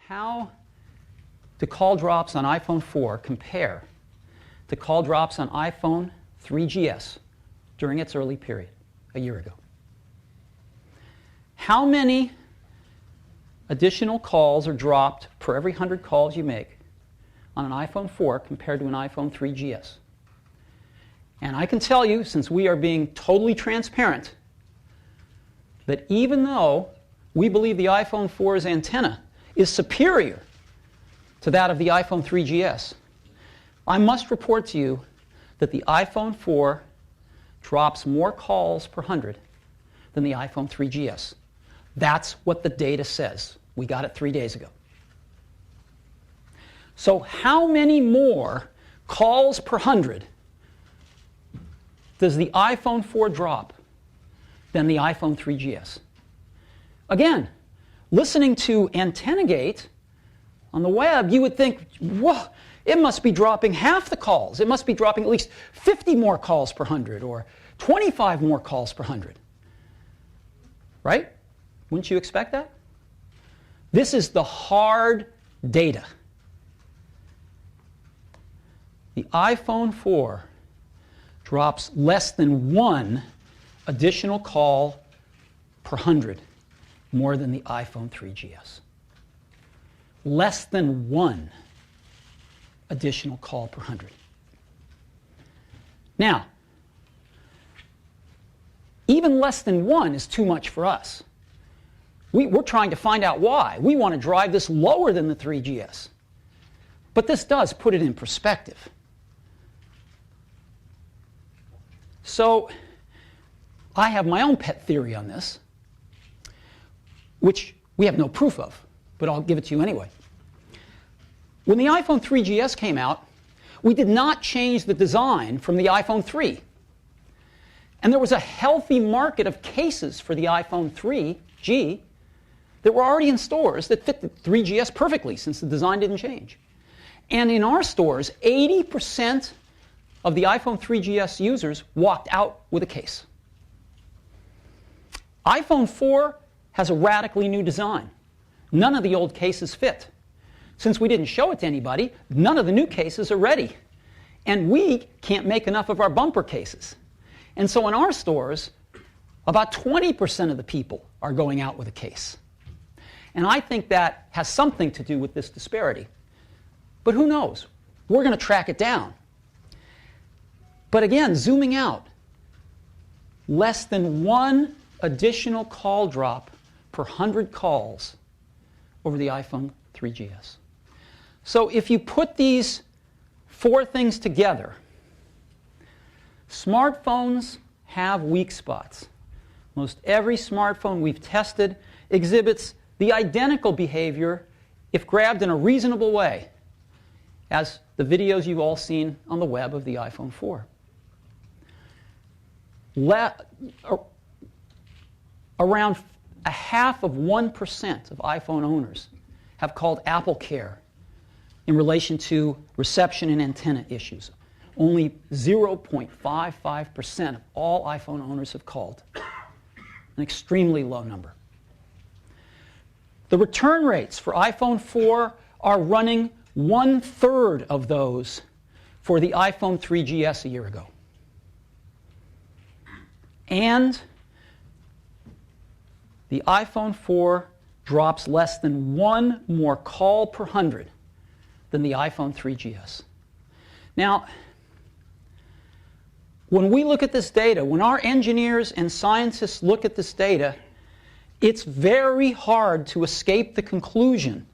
how do call drops on iPhone 4 compare to call drops on iPhone 3GS during its early period a year ago? How many additional calls are dropped per every 100 calls you make on an iPhone 4 compared to an iPhone 3GS? And I can tell you, since we are being totally transparent, that even though we believe the iPhone 4's antenna is superior to that of the iPhone 3GS, I must report to you that the iPhone 4 drops more calls per 100 than the iPhone 3GS. That's what the data says. We got it 3 days ago. So how many more calls per 100 does the iPhone 4 drop than the iPhone 3GS? Again, listening to AntennaGate on the web, you would think, whoa, it must be dropping half the calls. It must be dropping at least 50 more calls per 100 or 25 more calls per 100. Right? Wouldn't you expect that? This is the hard data. The iPhone 4 drops less than 1 additional call per 100 more than the iPhone 3GS. Less than 1 additional call per 100. Now, even less than 1 is too much for us. We're trying to find out why. We want to drive this lower than the 3GS. But this does put it in perspective. So I have my own pet theory on this, which we have no proof of, but I'll give it to you anyway. When the iPhone 3GS came out, we did not change the design from the iPhone 3. And there was a healthy market of cases for the iPhone 3G that were already in stores that fit the 3GS perfectly since the design didn't change. And in our stores, 80% of the iPhone 3GS users walked out with a case. iPhone 4 has a radically new design. None of the old cases fit. Since we didn't show it to anybody, none of the new cases are ready. And we can't make enough of our bumper cases. And so in our stores, about 20% of the people are going out with a case. And I think that has something to do with this disparity. But who knows? We're going to track it down. But again, zooming out, less than 1 additional call drop per 100 calls over the iPhone 3GS. So if you put these 4 things together, smartphones have weak spots. Most every smartphone we've tested exhibits the identical behavior if grabbed in a reasonable way as the videos you've all seen on the web of the iPhone 4. Around 0.5% of iPhone owners have called AppleCare in relation to reception and antenna issues. Only 0.55% of all iPhone owners have called. An extremely low number. The return rates for iPhone 4 are running 1/3 of those for the iPhone 3GS a year ago. And the iPhone 4 drops less than 1 more call per 100 than the iPhone 3GS. Now, when we look at this data, when our engineers and scientists look at this data, it's very hard to escape the conclusion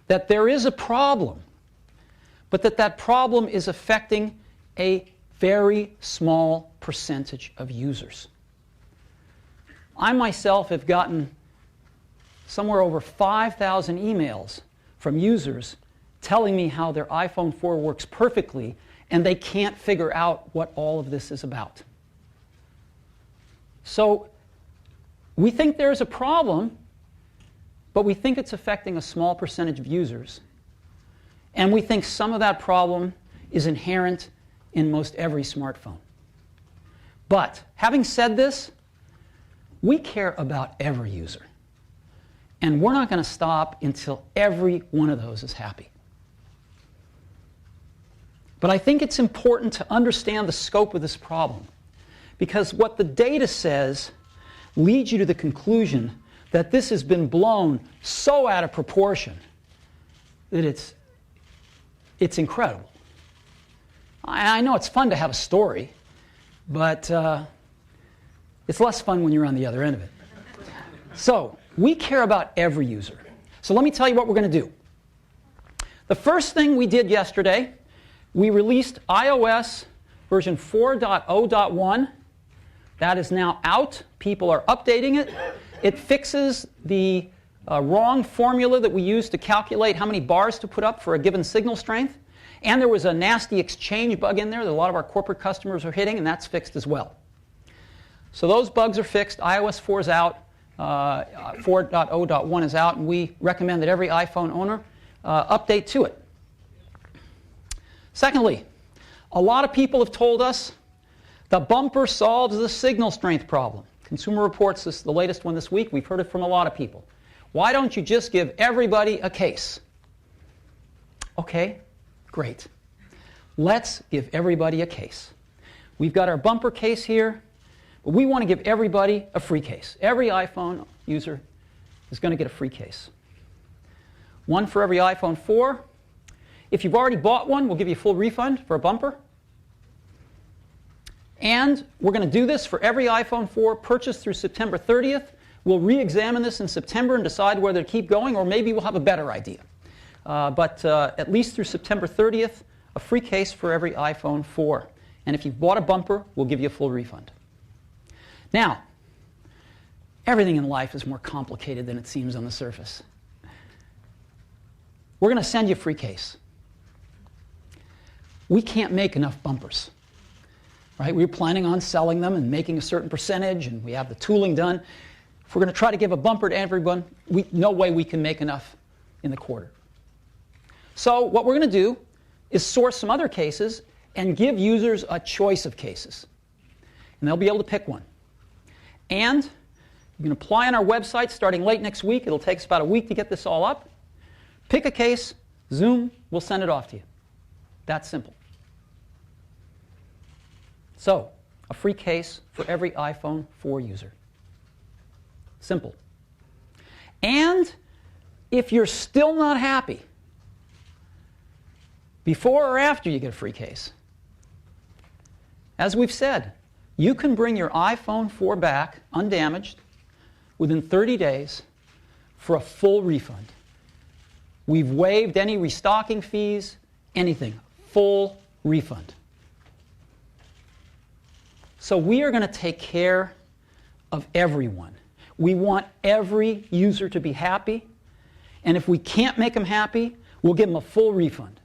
that there is a problem, but that problem is affecting a very small percentage of users. I myself have gotten somewhere over 5,000 emails from users telling me how their iPhone 4 works perfectly and they can't figure out what all of this is about. So we think there's a problem, but we think it's affecting a small percentage of users. And we think some of that problem is inherent in most every smartphone. But having said this, we care about every user. And we're not going to stop until every one of those is happy. But I think it's important to understand the scope of this problem, because what the data says leads you to the conclusion that this has been blown so out of proportion that it's incredible. I know it's fun to have a story, but it's less fun when you're on the other end of it. So we care about every user. So let me tell you what we're going to do. The first thing we did yesterday, we released iOS version 4.0.1. That is now out. People are updating it. It fixes the wrong formula that we use to calculate how many bars to put up for a given signal strength. And there was a nasty exchange bug in there that a lot of our corporate customers are hitting, and that's fixed as well. So those bugs are fixed. iOS 4 is out. 4.0.1 is out, and we recommend that every iPhone owner update to it. Secondly, a lot of people have told us the bumper solves the signal strength problem. Consumer Reports is the latest one this week. We've heard it from a lot of people. Why don't you just give everybody a case? Okay, great. Let's give everybody a case. We've got our bumper case here, but we want to give everybody a free case. Every iPhone user is going to get a free case. One for every iPhone 4. If you've already bought one, we'll give you a full refund for a bumper. And we're going to do this for every iPhone 4 purchased through September 30th. We'll re-examine this in September and decide whether to keep going, or maybe we'll have a better idea. But at least through September 30th, a free case for every iPhone 4. And if you've bought a bumper, we'll give you a full refund. Now, everything in life is more complicated than it seems on the surface. We're going to send you a free case. We can't make enough bumpers. Right? We were planning on selling them and making a certain percentage, and we have the tooling done. If we're going to try to give a bumper to everyone, no way we can make enough in the quarter. So what we're going to do is source some other cases and give users a choice of cases. And they'll be able to pick one. And you can apply on our website starting late next week. It'll take us about a week to get this all up. Pick a case, Zoom, we'll send it off to you. That's simple. So, a free case for every iPhone 4 user. Simple. And if you're still not happy, before or after you get a free case, as we've said, you can bring your iPhone 4 back undamaged within 30 days for a full refund. We've waived any restocking fees, anything. Full refund. So we are going to take care of everyone. We want every user to be happy, and if we can't make them happy, we'll give them a full refund.